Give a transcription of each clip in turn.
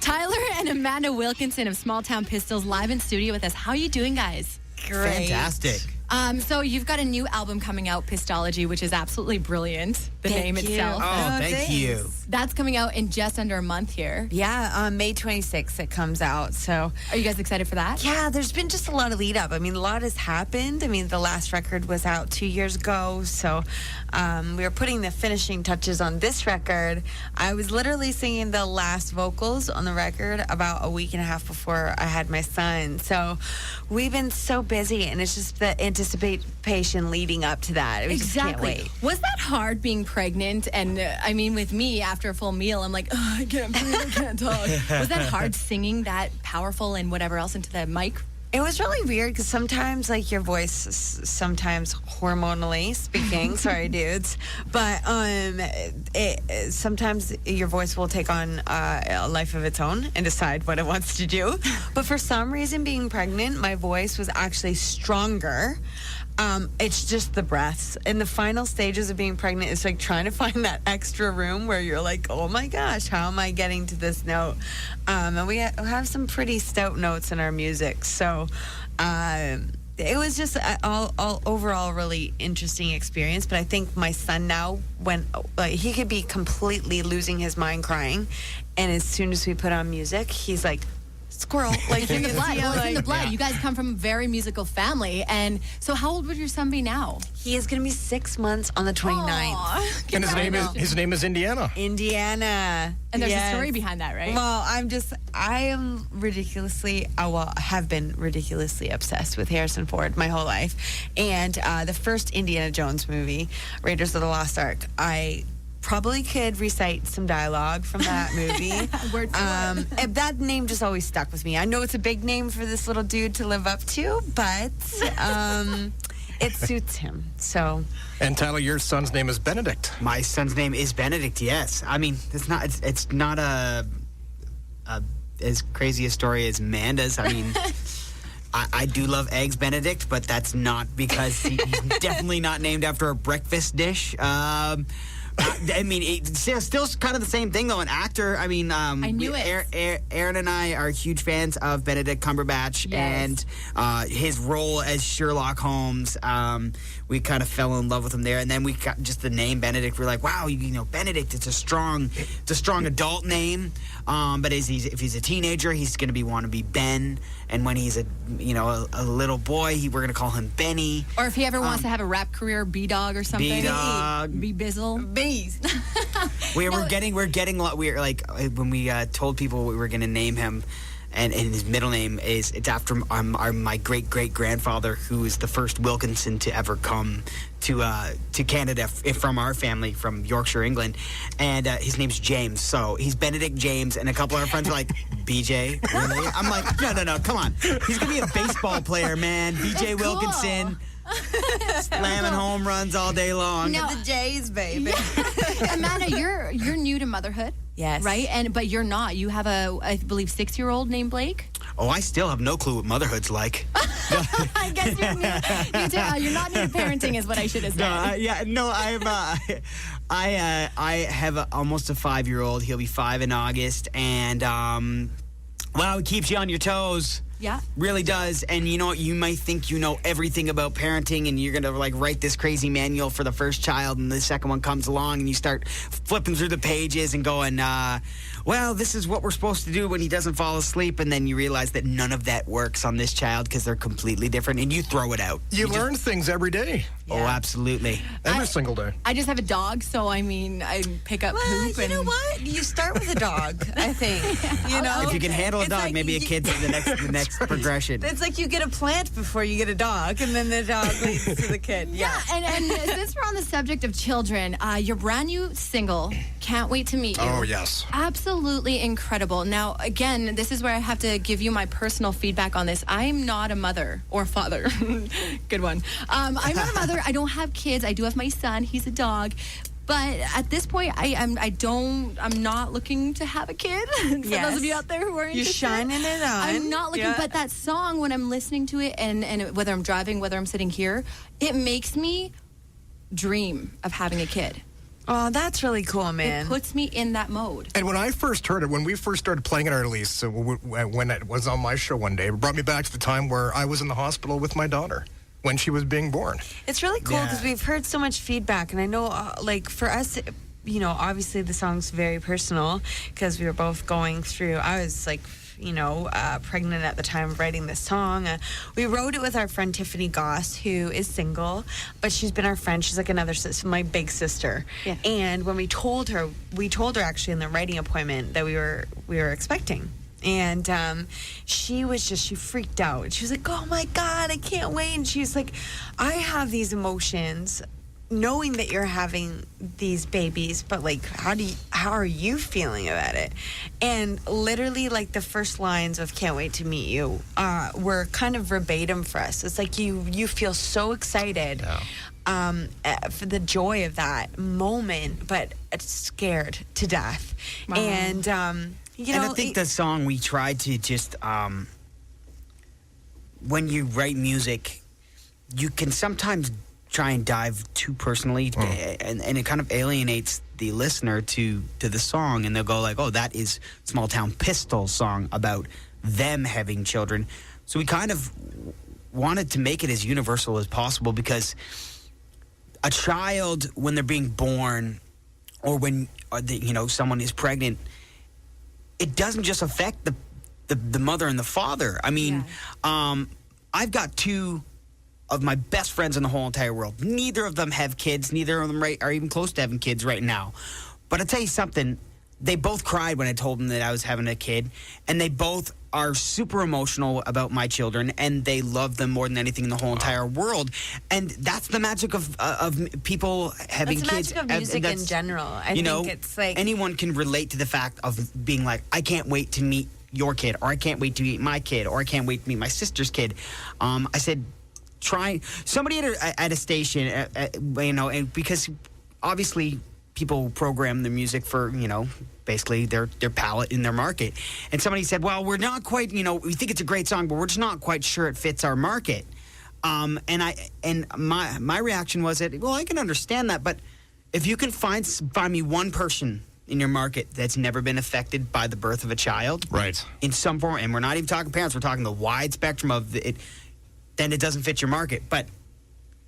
Tyler and Amanda Wilkinson of Small Town Pistols live in studio with us. How are you doing, guys? Great. Fantastic. So you've got a new album coming out, Pistology, which is absolutely brilliant. The name itself. Oh, thank thanks. you. That's coming out in just under a month here. Yeah, on May 26th it comes out. So, Are you guys excited for that? yeah, there's been just a lot of lead up. I mean, a lot has happened. I mean, the last record was out 2 years ago. So, we were putting the finishing touches on this record. I was literally singing the last vocals on the record about a week and a half before I had my son. So, we've been so busy, and it's just the anticipation leading up to that. We just can't wait. Was that hard being pregnant? And I mean, with me, after a full meal, I'm like, oh, I can't breathe, I can't talk. Was that hard singing that powerful and whatever else into the mic? It was really weird because sometimes, like, your voice, sometimes hormonally speaking, sorry, dudes, but sometimes your voice will take on a life of its own and decide what it wants to do. But for some reason, being pregnant, my voice was actually stronger. It's just the breaths. In the final stages of being pregnant, it's like trying to find that extra room where you're like, oh my gosh, how am I getting to this note? And we have some pretty stout notes in our music. So it was just all overall really interesting experience. But I think my son now, when he could be completely losing his mind crying, and as soon as we put on music, he's like, squirrel, like In the blood. Well, it's in the blood. Yeah. You guys come from a very musical family. And so how old would your son be now? He is going to be 6 months on the 29th. Aw, And his name is Indiana. Indiana. And there's Yes. a story behind that, right? Well, I am ridiculously, have been ridiculously obsessed with Harrison Ford my whole life. And the first Indiana Jones movie, Raiders of the Lost Ark, I probably could recite some dialogue from that movie. Word for word. And that name just always stuck with me. I know it's a big name for this little dude to live up to, but it suits him. So, And Tyler, your son's name is Benedict. My son's name is Benedict. Yes, I mean it's not a as crazy a story as Amanda's. I mean. I do love Eggs Benedict, but that's not because he's definitely not named after a breakfast dish. I mean, it's still kind of the same thing, though. An actor, I mean, I knew it. Aaron and I are huge fans of Benedict Cumberbatch Yes. and his role as Sherlock Holmes. We kind of fell in love with him there, and then we got just the name Benedict. We're like, wow, you know, Benedict. It's a strong adult name. But if he's a teenager, he's going to want to be Ben, and when he's a little boy, we're going to call him Benny. Or if he ever wants to have a rap career, B-Dog or something. B-Dog. B-Bizzle. bees. We're like when we told people we were going to name him, and his middle name it's after my great grandfather, who is the first Wilkinson to ever come to Canada from our family from Yorkshire, England, and his name's James. So he's Benedict James, and a couple of our friends are like, BJ, really? I'm like, no, come on. He's gonna be a baseball player, man. BJ That's cool. Wilkinson. Slamming home runs all day long. No. The Jays, baby. Amanda, you're new to motherhood. Yes. Right? But you're not. You have I believe, 6-year-old named Blake. Oh, I still have no clue what motherhood's like. I guess you're not new to parenting, is what I should have said. I have almost a 5-year-old. He'll be 5 in August, and wow, it keeps you on your toes. Yeah. Really does. And you know what? You might think you know everything about parenting, and you're going to like write this crazy manual for the first child, and the second one comes along, and you start flipping through the pages and going, well, this is what we're supposed to do when he doesn't fall asleep. And then you realize that none of that works on this child because they're completely different, and you throw it out. You learn things every day. Oh, absolutely. Every single day. I just have a dog, so I mean, I pick up Well, poop. you know what? You start with a dog, I think. You know, If you can handle a It's dog, like maybe a kid's the next progression. It's like you get a plant before you get a dog, and then the dog leads to the kid. Yeah, and since we're on the subject of children, your brand new single, Can't Wait to Meet You. Oh, yes. Absolutely incredible. Now, again, this is where I have to give you my personal feedback on this. I'm not a mother or father. Good one. I'm not a mother. I don't have kids. I do have my son. He's a dog. But at this point, I'm not looking to have a kid. For Yes. those of you out there who are interested. You're shining it on. I'm not looking, Yeah. but that song, when I'm listening to it, and whether I'm driving, whether I'm sitting here, it makes me dream of having a kid. Oh, that's really cool, man. It puts me in that mode. And when I first heard it, when we first started playing it, at least, when it was on my show one day, it brought me back to the time where I was in the hospital with my daughter when she was being born. It's really cool because we've heard so much feedback, and I know, like, for us, you know, obviously the song's very personal because we were both going through, I was like, you know, pregnant at the time of writing this song. We wrote it with our friend Tiffany Goss, who is single, but she's been our friend. She's like another sister, my big sister. Yeah. And when we told her actually in the writing appointment that we were expecting. And she freaked out. She was like, oh my God, I can't wait. And she was like, I have these emotions knowing that you're having these babies, but like, how are you feeling about it? And literally, like, the first lines of "Can't Wait to Meet You" were kind of verbatim for us. It's like you feel so excited for the joy of that moment, but scared to death. Wow. And you know, and I think the song we tried to just when you write music, you can sometimes try and dive too personally, and it kind of alienates the listener to the song, and they'll go like, oh, that is Small Town Pistol's song about them having children. So we kind of wanted to make it as universal as possible, because a child, when they're being born, or when someone is pregnant, it doesn't just affect the mother and the father. I mean, I've got two of my best friends in the whole entire world. Neither of them have kids. Neither of them are even close to having kids right now. But I'll tell you something. They both cried when I told them that I was having a kid. And they both are super emotional about my children. And they love them more than anything in the whole entire world. And that's the magic of people having that's the kids. magic of music in general. I think it's like... anyone can relate to the fact of being like, I can't wait to meet your kid. Or I can't wait to meet my kid. Or I can't wait to meet my sister's kid. I said... somebody at a station, and because obviously people program their music for, basically their palette in their market. And somebody said, well, we're not quite, we think it's a great song, but we're just not quite sure it fits our market. And my reaction was that, well, I can understand that, but if you can find me one person in your market that's never been affected by the birth of a child, right, in some form, and we're not even talking parents, we're talking the wide spectrum of it, then it doesn't fit your market. But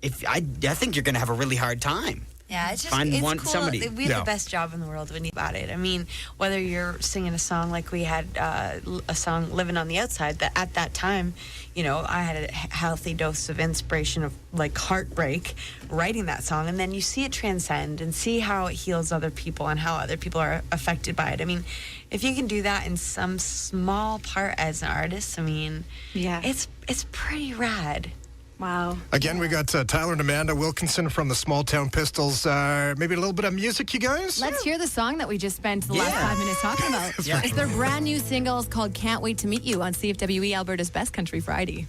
if I think you're going to have a really hard time. Yeah, it's just Find it's one, cool. somebody. We have the best job in the world when you think about it. I mean, whether you're singing a song like we had a song "Living on the Outside," that at that time, I had a healthy dose of inspiration of like heartbreak writing that song, and then you see it transcend and see how it heals other people and how other people are affected by it. I mean, if you can do that in some small part as an artist, I mean, it's pretty rad. Wow. Again, we got Tyler and Amanda Wilkinson from the Small Town Pistols. Maybe a little bit of music, you guys? Let's hear the song that we just spent the last 5 minutes talking about. It's their brand new single. It's called Can't Wait to Meet You on CFWE, Alberta's Best Country Friday.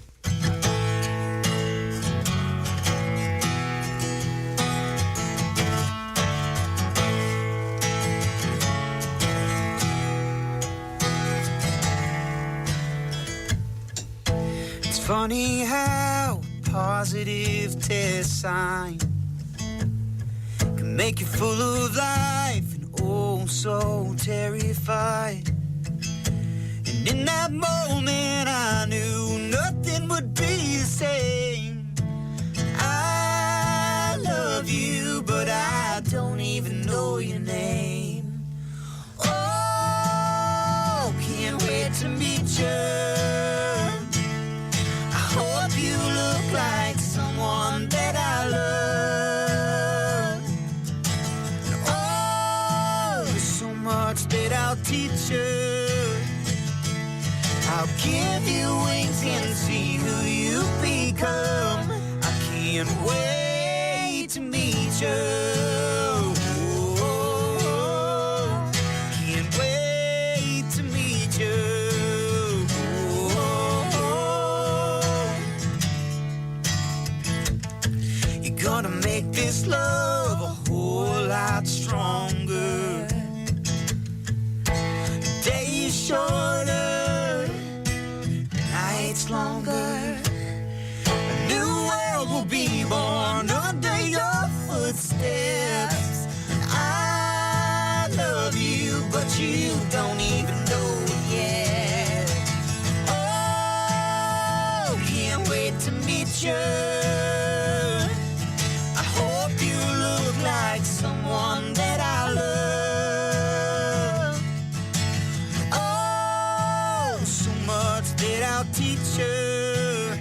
It's funny how positive test sign can make you full of life and oh so terrified. And in that moment I knew nothing would be the same. I love you, but I don't even know your name. Oh, can't wait to meet you. Like someone that I love. Oh, there's so much that I'll teach you. I'll give you wings and see who you become. I can't wait to meet you. Can't wait to meet you. Gonna make this love a whole lot stronger. The day is shorter, the night's longer. A new world will be born under your footsteps. And I'll teach you.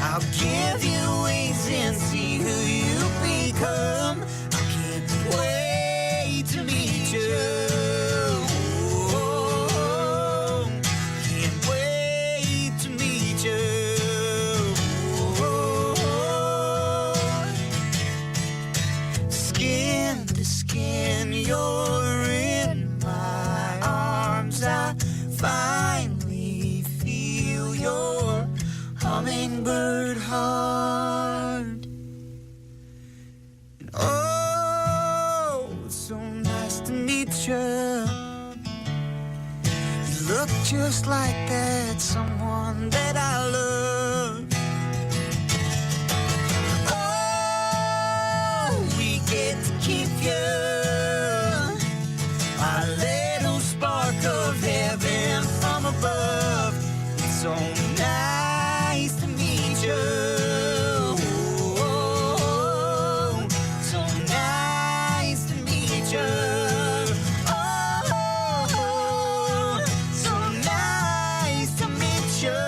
I'll give you wings and see who you become. I can't wait to meet you. Oh, can't wait to meet you. Oh, skin to skin, you're in my arms. I finally feel your hummingbird heart. Oh, it's so nice to meet you. You look just like that someone that I love. Oh, we get to keep you, a little spark of heaven from above. It's so nice to meet you. Oh, so nice to meet you. Oh, so nice to meet you.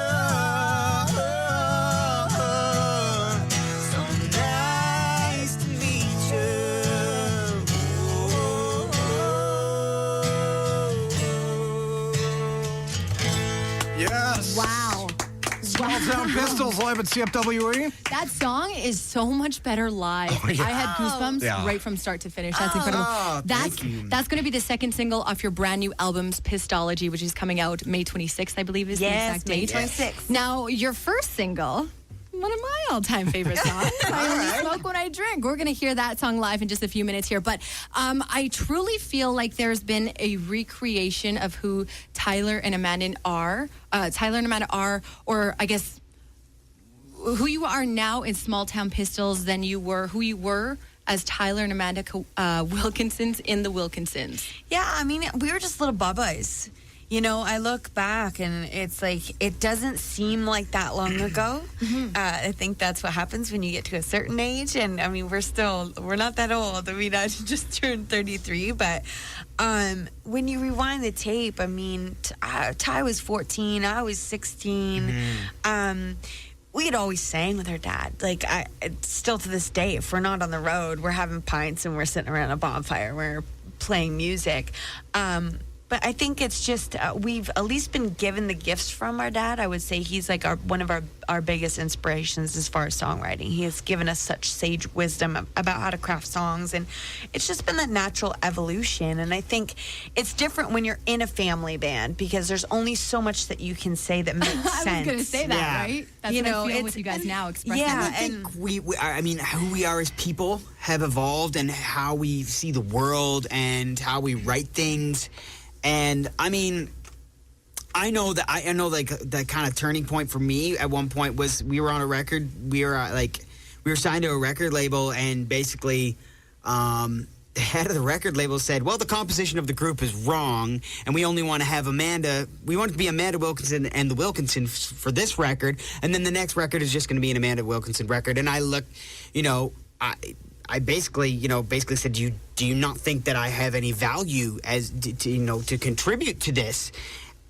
So nice to meet you. Yes. Wow. Small Town Pistols live at CFWE. That song is so much better live. yeah. I had goosebumps Yeah. right from start to finish. That's incredible. That's thank you. going to be the second single off your brand new album's Pistology, which is coming out May 26th, I believe is the exact May date. 26th. Now, your first single, one of my all-time favorite songs. I only smoke when I drink. We're going to hear that song live in just a few minutes here. But I truly feel like there's been a recreation of who Tyler and Amanda are. Or I guess who you are now in Small Town Pistols than you were who you were as Tyler and Amanda Wilkinsons in the Wilkinsons. Yeah, I mean, we were just little bubbas. You know, I look back and it's like, it doesn't seem like that long ago. I think that's what happens when you get to a certain age. And I mean, we're not that old. I mean, I just turned 33. But when you rewind the tape, I mean, Ty was 14, I was 16. We had always sang with her dad. Like, still to this day, if we're not on the road, we're having pints and we're sitting around a bonfire, we're playing music. But I think it's just we've at least been given the gifts from our dad. I would say he's like one of our biggest inspirations as far as songwriting. He has given us such sage wisdom about how to craft songs, and it's just been that natural evolution. And I think it's different when you're in a family band because there's only so much that you can say that makes sense. I was going to say that, Yeah. right? That's what I feel with you guys now expressing. Yeah, I think I mean, who we are as people have evolved, and how we see the world, and how we write things. And I mean, I know like the kind of turning point for me at one point was we were on a record. We were signed to a record label, and basically, the head of the record label said, "Well, the composition of the group is wrong, and we only want to have Amanda. We want it to be Amanda Wilkinson and the Wilkinsons for this record, and then the next record is just going to be an Amanda Wilkinson record." And I looked, I basically said, do you not think that I have any value as to contribute to this?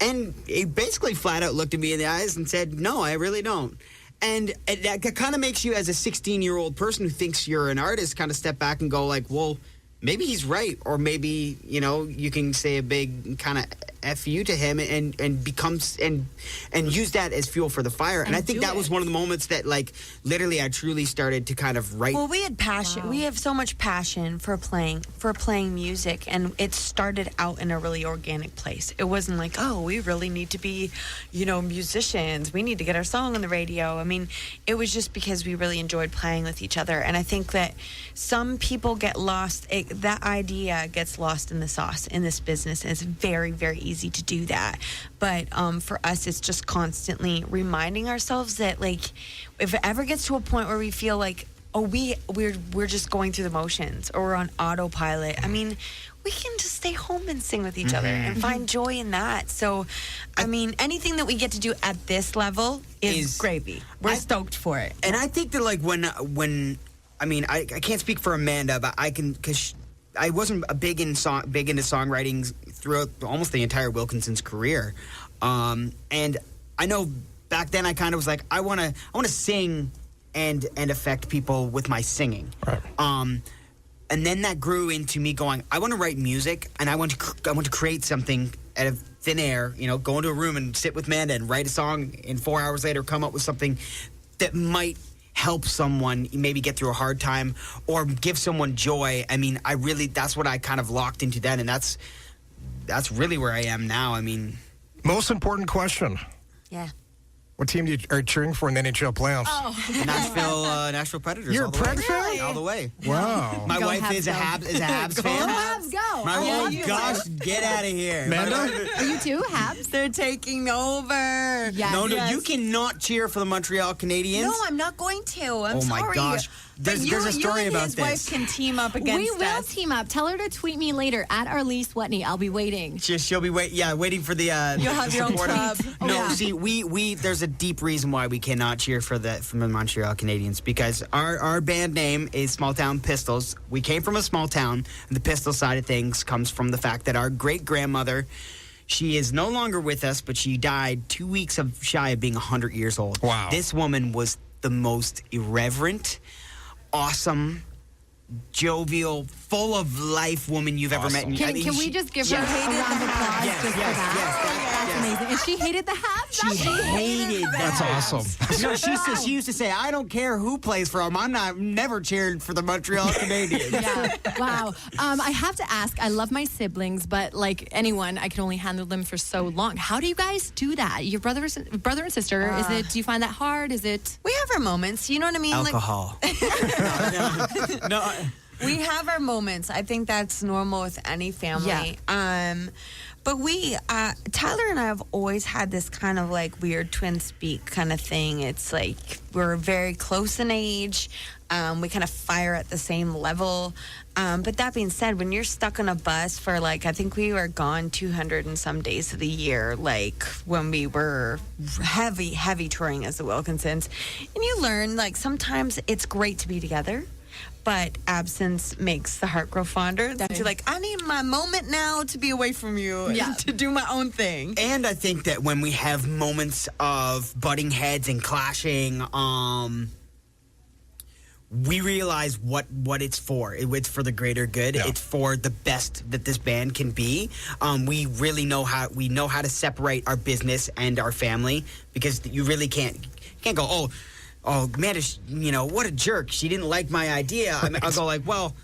And he basically flat out looked at me in the eyes and said, "No, I really don't." And that kind of makes you, as a 16-year-old person who thinks you're an artist, kind of step back and go like, well, maybe he's right, or maybe you can say a big kind of F you to him and becomes and use that as fuel for the fire. And I think that was one of the moments that, like, literally I truly started to kind of write. Well, we had passion. Wow. We have so much passion for playing music, and it started out in a really organic place. It wasn't like, oh, we really need to be, musicians. We need to get our song on the radio. I mean, it was just because we really enjoyed playing with each other. And I think that some people get lost. That idea gets lost in the sauce in this business, and it's very, very easy to do that. But for us, it's just constantly reminding ourselves that, like, if it ever gets to a point where we feel like, oh, we're just going through the motions, or we're on autopilot, I mean, we can just stay home and sing with each other and find joy in that. So, I mean, anything that we get to do at this level is gravy. We're stoked for it. And I think that, like, when I mean, I can't speak for Amanda, but I can, because I wasn't big into songwriting throughout almost the entire Wilkinson's career. And I know back then I kind of was like, I want to sing and affect people with my singing. Right. And then that grew into me going, I want to write music, and I want to create something out of thin air. You know, go into a room and sit with Amanda and write a song, and 4 hours later come up with something that might help someone maybe get through a hard time or give someone joy. I mean, that's what I kind of locked into then, and that's really where I am now. I mean, Most important question. Yeah. What team are you cheering for in the NHL playoffs? Nashville Predators. You're all a the way. Pred fan? All the way. Wow. My Go wife Habs, is a go. Habs fan. Habs, go. Oh gosh, get out of here, Amanda? Are you too, Habs? They're taking over. Yes. No, Yes. you cannot cheer for the Montreal Canadiens. No, I'm not going to. I'm Oh my sorry. gosh. But There's a story you and about his this. wife can team up against We will us. team up. Tell her to tweet me later at Arlise Wetney. I'll be waiting. She'll be waiting for the. You'll have your own support. club. No, Yeah. see, we there's a deep reason why we cannot cheer for the Montreal Canadiens, because our band name is Small Town Pistols. We came from a small town, and the pistol side of things comes from the fact that our great grandmother, she is no longer with us, but she died 2 weeks shy of being 100 years old. Wow. This woman was the most irreverent, awesome, jovial, full of life woman you've ever met. Awesome. Can we just give her a round of applause Yes, just for yes, that? yes, That's amazing. And she hated the Habs? She hated That's awesome. No, she used to say, I don't care who plays for them. I'm never cheered for the Montreal Canadiens. Yeah. Wow. I have to ask, I love my siblings, but like anyone, I can only handle them for so long. How do you guys do that? Your brother and sister, do you find that hard? Is it? We have our moments. You know what I mean? Alcohol. no. We have our moments. I think that's normal with any family. But Tyler and I have always had this kind of like weird twin speak kind of thing. It's like we're very close in age. We kind of fire at the same level. But that being said, when you're stuck on a bus for like, I think we were gone 200 and some days of the year, like when we were heavy touring as the Wilkinsons. And you learn like sometimes it's great to be together, but absence makes the heart grow fonder. That you're like, I need my moment now to be away from you and to do my own thing. And I think that when we have moments of butting heads and clashing, we realize what it's for. It's for the greater good. Yeah. It's for the best that this band can be. We really know how to separate our business and our family, because you really can't go, oh, man, what a jerk. She didn't like my idea. I'll go like, well,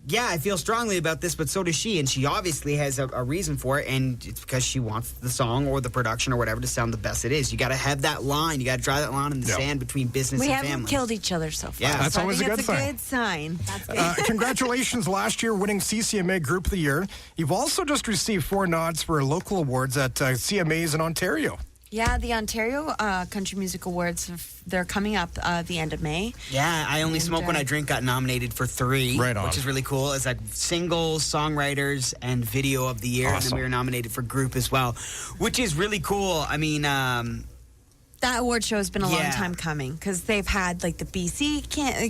yeah, I feel strongly about this, but so does she. And she obviously has a reason for it, and it's because she wants the song or the production or whatever to sound the best it is. You got to have that line. You got to draw that line in the sand between business We and haven't family. killed each other so far. Yeah. That's So I always think a good that's thing. a good sign. Congratulations last year winning CCMA Group of the Year. You've also just received 4 nods for local awards at CMAs in Ontario. Yeah, the Ontario Country Music Awards, they're coming up the end of May. Yeah, I Only Smoke When I Drink got nominated for 3, Right on. which is really cool. It's like singles, songwriters, and video of the year. And Awesome. then we were nominated for group as well, which is really cool. I mean, That award show has been a long Yeah. time coming because they've had like the BC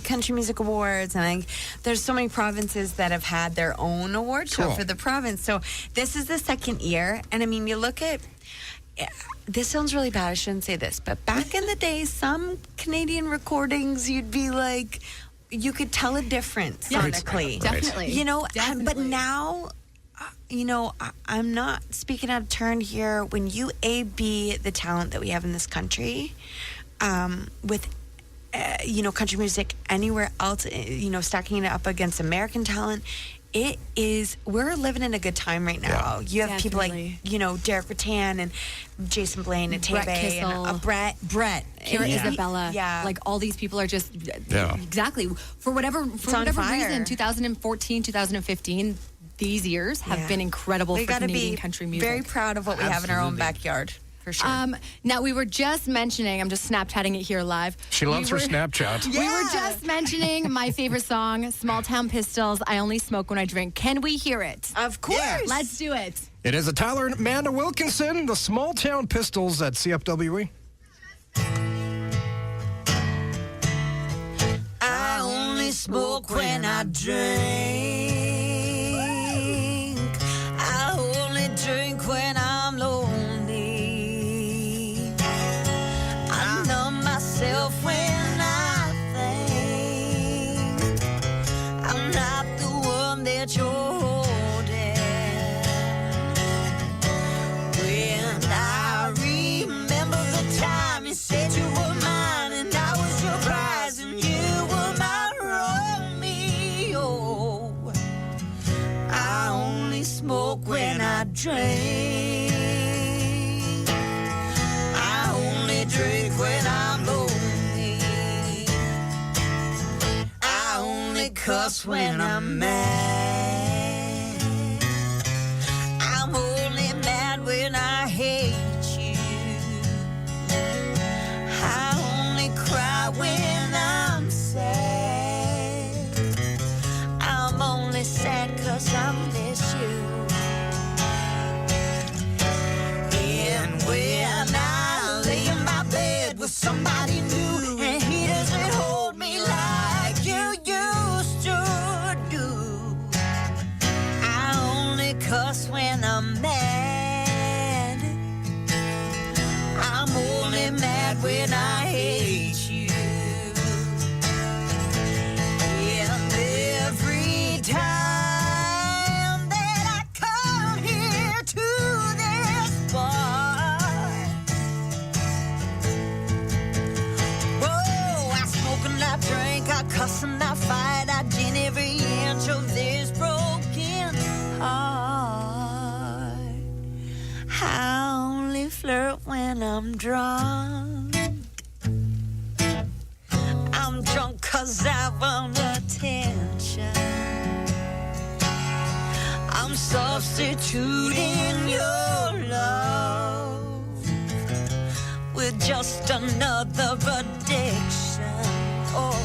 Country Music Awards, and I think there's so many provinces that have had their own award show Cool. for the province. So this is the second year, and I mean, you look at. This sounds really bad. I shouldn't say this, but back in the day, some Canadian recordings, you'd be like, you could tell a difference sonically. Definitely. You know, but Definitely. now, I'm not speaking out of turn here. When you A-B the talent that we have in this country, with, country music anywhere else, stacking it up against American talent, we're living in a good time right now. Yeah. You have people Definitely. like, Derek Rattan and Jason Blaine and Brett Tebe Kissel. and Brett. Kira Yeah. Isabella. Yeah. Like all these people are just Yeah. exactly for whatever on reason. fire. 2014, 2015, these years have Yeah. been incredible We for got to Canadian be country music. very proud of what we have in our own Absolutely. backyard, for sure. Now we were just mentioning, I'm just Snapchatting it here live. She loves her Snapchat. We were just mentioning my favorite song, Small Town Pistols, I Only Smoke When I Drink. Can we hear it? Of course. Let's do it. It is a Tyler and Amanda Wilkinson, the Small Town Pistols at CFWE. I only smoke when I drink. I only drink when I'm lonely. drink. I only drink when I'm lonely. I only cuss when I'm mad. I'm only mad when I hate you. I only cry when I'm sad. I'm only sad 'cause I miss you. And when I lay in my bed with somebody new and he doesn't hold me like you used to do, I only cuss when I'm mad. I'm only mad when I hate you. And every time that I come here to this bar, whoa, I smoke and I drink, I cuss and I fight, I gin every inch of this broken heart. I only flirt when I'm drunk. I'm drunk 'cause I want attention. I'm substituting your love with just another addiction. Oh,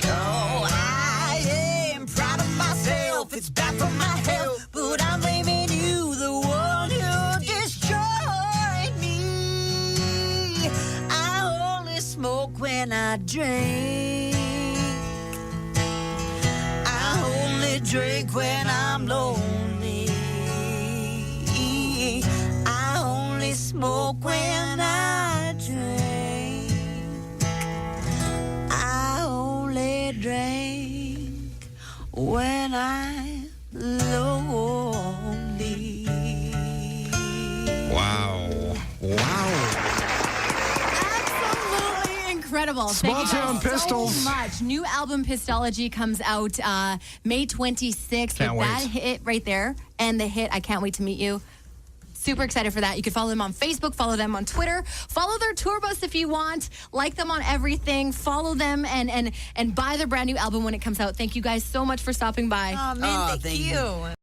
no, I ain't proud of myself. It's bad for my health, but I'm blaming you, the one who destroyed me. I only smoke when I drink. I only drink when I'm lonely. I only smoke when I drink. I only drink when I'm lonely. Wow. Wow. Absolutely incredible. Small Thank you Town guys Pistols. so much. New album Pistology comes out May 26th. Can't with that wait. hit right there and the hit I Can't Wait to Meet You. Super excited for that. You can follow them on Facebook, follow them on Twitter, follow their tour bus if you want, like them on everything, follow them and buy their brand new album when it comes out. Thank you guys so much for stopping by. Oh, man, Oh, thank thank you.